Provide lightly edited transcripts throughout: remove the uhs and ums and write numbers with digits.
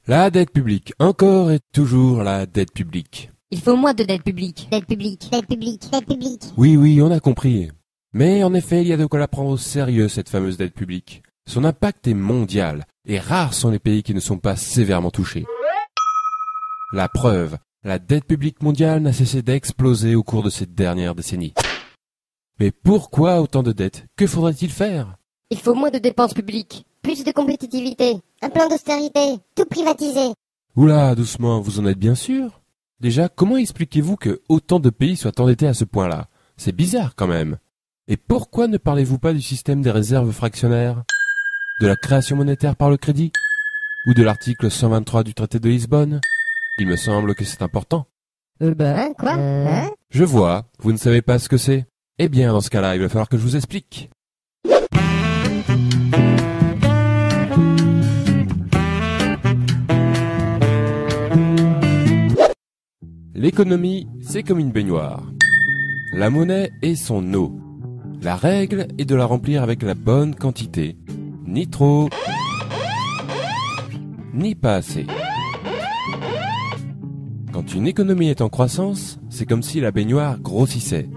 La dette publique, encore et toujours la dette publique. Il faut moins de dette publique. Dette publique, dette publique, dette publique. Oui, on a compris. Mais en effet, il y a de quoi la prendre au sérieux, cette fameuse dette publique. Son impact est mondial, et rares sont les pays qui ne sont pas sévèrement touchés. La preuve, la dette publique mondiale n'a cessé d'exploser au cours de ces dernières décennies. Mais pourquoi autant de dettes? Que faudrait-il faire? Il faut moins de dépenses publiques. Plus de compétitivité. Un plan d'austérité. Tout privatiser. Oula, doucement, vous en êtes bien sûr? Déjà, comment expliquez-vous que autant de pays soient endettés à ce point-là? C'est bizarre quand même. Et pourquoi ne parlez-vous pas du système des réserves fractionnaires? De la création monétaire par le crédit? Ou de l'article 123 du traité de Lisbonne? Il me semble que c'est important. Hein, quoi? Hein? Je vois, vous ne savez pas ce que c'est. Eh bien, dans ce cas-là, il va falloir que je vous explique. L'économie, c'est comme une baignoire. La monnaie est son eau. La règle est de la remplir avec la bonne quantité. Ni trop, ni pas assez. Quand une économie est en croissance, c'est comme si la baignoire grossissait.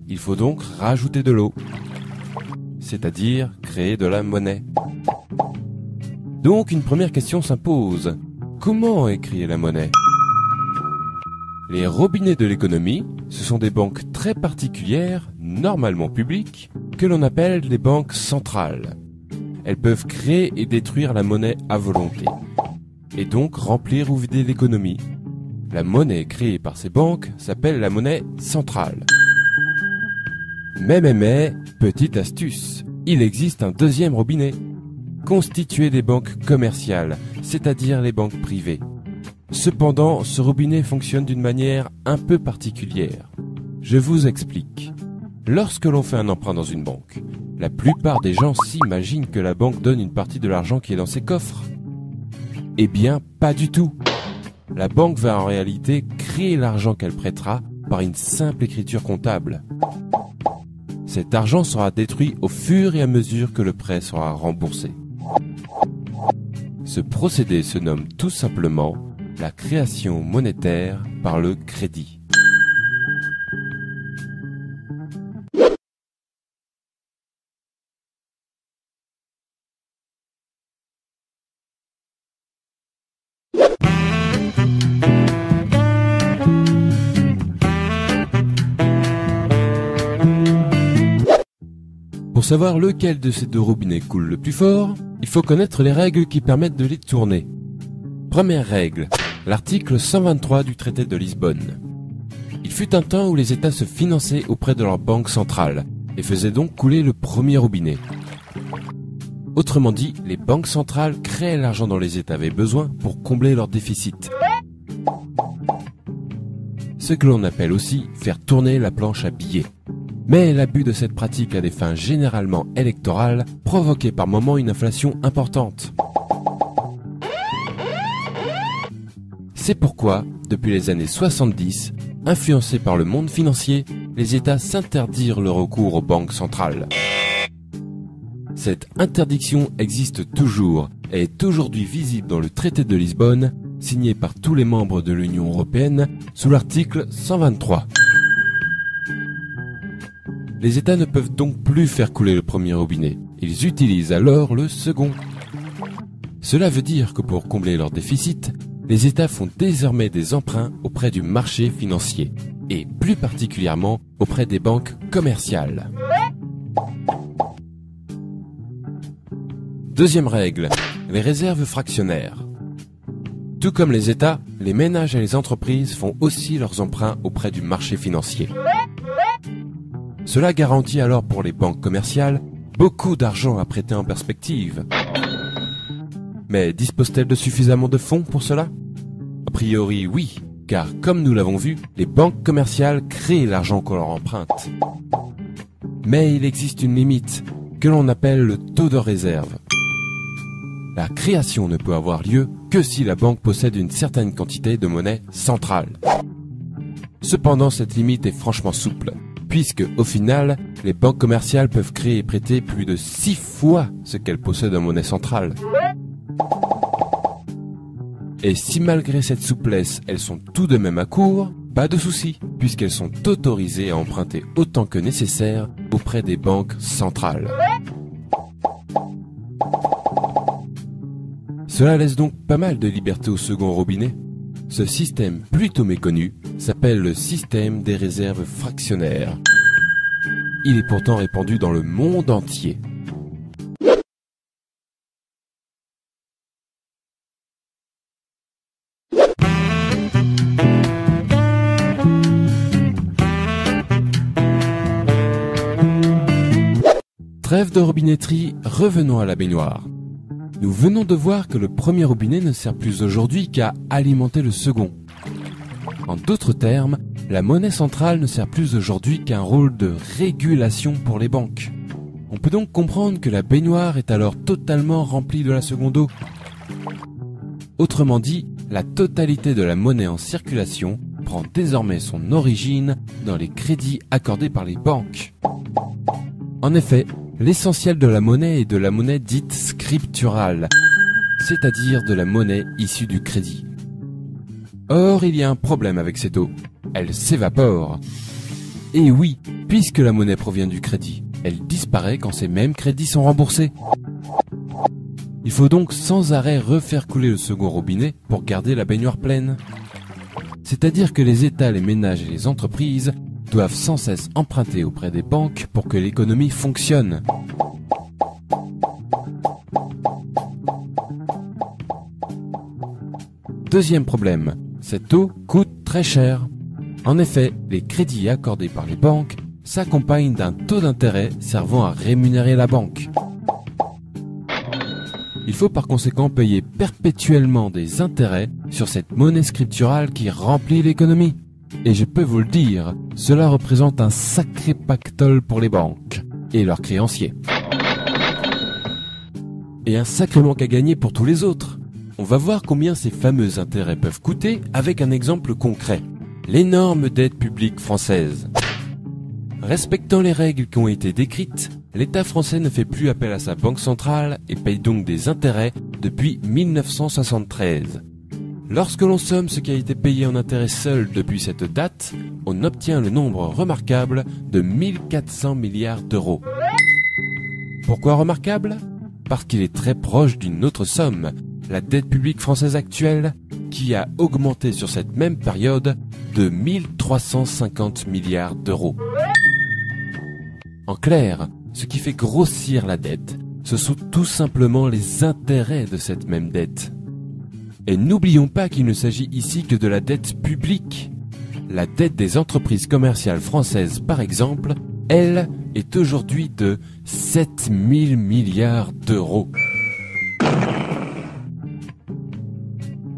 Il faut donc rajouter de l'eau, c'est-à-dire créer de la monnaie. Donc une première question s'impose. Comment est créée la monnaie? Les robinets de l'économie, ce sont des banques très particulières, normalement publiques, que l'on appelle des banques centrales. Elles peuvent créer et détruire la monnaie à volonté, et donc remplir ou vider l'économie. La monnaie créée par ces banques s'appelle la monnaie centrale. Mais, petite astuce, il existe un deuxième robinet, constitué des banques commerciales, c'est-à-dire les banques privées. Cependant, ce robinet fonctionne d'une manière un peu particulière. Je vous explique. Lorsque l'on fait un emprunt dans une banque, la plupart des gens s'imaginent que la banque donne une partie de l'argent qui est dans ses coffres. Eh bien, pas du tout. La banque va en réalité créer l'argent qu'elle prêtera par une simple écriture comptable. Cet argent sera détruit au fur et à mesure que le prêt sera remboursé. Ce procédé se nomme tout simplement la création monétaire par le crédit. Pour savoir lequel de ces deux robinets coule le plus fort, il faut connaître les règles qui permettent de les tourner. Première règle, l'article 123 du traité de Lisbonne. Il fut un temps où les États se finançaient auprès de leur banque centrale et faisaient donc couler le premier robinet. Autrement dit, les banques centrales créaient l'argent dont les États avaient besoin pour combler leur déficit. Ce que l'on appelle aussi faire tourner la planche à billets. Mais l'abus de cette pratique à des fins généralement électorales provoquait par moments une inflation importante. C'est pourquoi, depuis les années 70, influencés par le monde financier, les États s'interdirent le recours aux banques centrales. Cette interdiction existe toujours et est aujourd'hui visible dans le traité de Lisbonne, signé par tous les membres de l'Union européenne sous l'article 123. Les États ne peuvent donc plus faire couler le premier robinet. Ils utilisent alors le second. Cela veut dire que pour combler leur déficit, les États font désormais des emprunts auprès du marché financier, et plus particulièrement auprès des banques commerciales. Deuxième règle, les réserves fractionnaires. Tout comme les États, les ménages et les entreprises font aussi leurs emprunts auprès du marché financier. Cela garantit alors pour les banques commerciales beaucoup d'argent à prêter en perspective. Mais disposent-elles de suffisamment de fonds pour cela? A priori oui, car comme nous l'avons vu, les banques commerciales créent l'argent qu'on leur emprunte. Mais il existe une limite, que l'on appelle le taux de réserve. La création ne peut avoir lieu que si la banque possède une certaine quantité de monnaie centrale. Cependant, cette limite est franchement souple, puisque, au final, les banques commerciales peuvent créer et prêter plus de 6 fois ce qu'elles possèdent en monnaie centrale. Et si malgré cette souplesse, elles sont tout de même à court, pas de souci, puisqu'elles sont autorisées à emprunter autant que nécessaire auprès des banques centrales. Cela laisse donc pas mal de liberté au second robinet. Ce système plutôt méconnu s'appelle le système des réserves fractionnaires. Il est pourtant répandu dans le monde entier. Trêve de robinetterie, revenons à la baignoire. Nous venons de voir que le premier robinet ne sert plus aujourd'hui qu'à alimenter le second. En d'autres termes, la monnaie centrale ne sert plus aujourd'hui qu'à un rôle de régulation pour les banques. On peut donc comprendre que la baignoire est alors totalement remplie de la seconde eau. Autrement dit, la totalité de la monnaie en circulation prend désormais son origine dans les crédits accordés par les banques. En effet, l'essentiel de la monnaie est de la monnaie dite scripturale, c'est-à-dire de la monnaie issue du crédit. Or, il y a un problème avec cette eau. Elle s'évapore. Et oui, puisque la monnaie provient du crédit, elle disparaît quand ces mêmes crédits sont remboursés. Il faut donc sans arrêt refaire couler le second robinet pour garder la baignoire pleine. C'est-à-dire que les États, les ménages et les entreprises doivent sans cesse emprunter auprès des banques pour que l'économie fonctionne. Deuxième problème, cette eau coûte très cher. En effet, les crédits accordés par les banques s'accompagnent d'un taux d'intérêt servant à rémunérer la banque. Il faut par conséquent payer perpétuellement des intérêts sur cette monnaie scripturale qui remplit l'économie. Et je peux vous le dire, cela représente un sacré pactole pour les banques et leurs créanciers. Et un sacré manque à gagner pour tous les autres. On va voir combien ces fameux intérêts peuvent coûter avec un exemple concret. L'énorme dette publique française. Respectant les règles qui ont été décrites, l'État français ne fait plus appel à sa banque centrale et paye donc des intérêts depuis 1973. Lorsque l'on somme ce qui a été payé en intérêts seul depuis cette date, on obtient le nombre remarquable de 1400 milliards d'euros. Pourquoi remarquable ? Parce qu'il est très proche d'une autre somme, la dette publique française actuelle, qui a augmenté sur cette même période de 1350 milliards d'euros. En clair, ce qui fait grossir la dette, ce sont tout simplement les intérêts de cette même dette. Et n'oublions pas qu'il ne s'agit ici que de la dette publique. La dette des entreprises commerciales françaises, par exemple, elle, est aujourd'hui de 7000 milliards d'euros.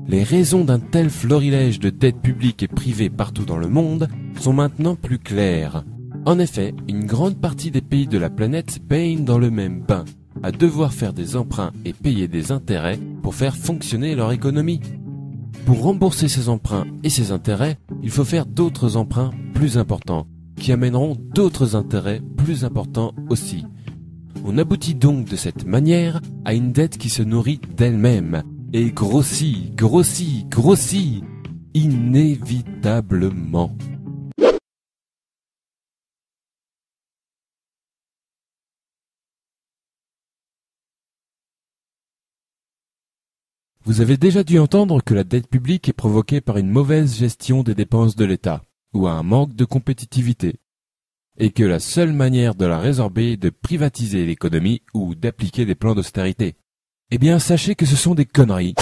Les raisons d'un tel florilège de dettes publiques et privées partout dans le monde sont maintenant plus claires. En effet, une grande partie des pays de la planète baignent dans le même bain, à devoir faire des emprunts et payer des intérêts pour faire fonctionner leur économie. Pour rembourser ces emprunts et ces intérêts, il faut faire d'autres emprunts plus importants, qui amèneront d'autres intérêts plus importants aussi. On aboutit donc de cette manière à une dette qui se nourrit d'elle-même, et grossit, grossit, grossit, inévitablement. Vous avez déjà dû entendre que la dette publique est provoquée par une mauvaise gestion des dépenses de l'État, ou un manque de compétitivité, et que la seule manière de la résorber est de privatiser l'économie ou d'appliquer des plans d'austérité. Eh bien, sachez que ce sont des conneries.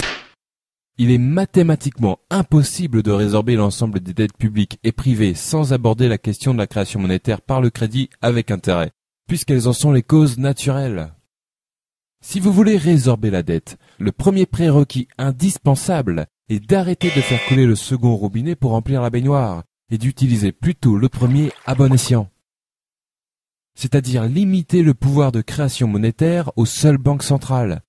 Il est mathématiquement impossible de résorber l'ensemble des dettes publiques et privées sans aborder la question de la création monétaire par le crédit avec intérêt, puisqu'elles en sont les causes naturelles. Si vous voulez résorber la dette, le premier prérequis indispensable est d'arrêter de faire couler le second robinet pour remplir la baignoire et d'utiliser plutôt le premier à bon escient. C'est-à-dire limiter le pouvoir de création monétaire aux seules banques centrales.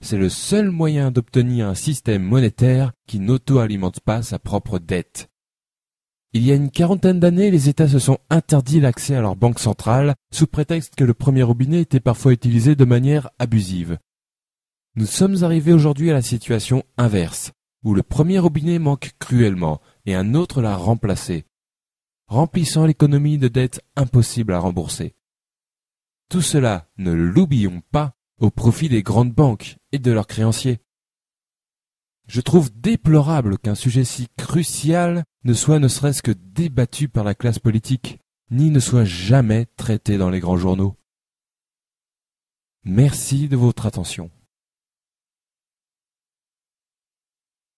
C'est le seul moyen d'obtenir un système monétaire qui n'auto-alimente pas sa propre dette. Il y a une quarantaine d'années, les États se sont interdits l'accès à leur banque centrale sous prétexte que le premier robinet était parfois utilisé de manière abusive. Nous sommes arrivés aujourd'hui à la situation inverse, où le premier robinet manque cruellement et un autre l'a remplacé, remplissant l'économie de dettes impossibles à rembourser. Tout cela, ne l'oublions pas, au profit des grandes banques et de leurs créanciers. Je trouve déplorable qu'un sujet si crucial ne soit ne serait-ce que débattu par la classe politique, ni ne soit jamais traité dans les grands journaux. Merci de votre attention.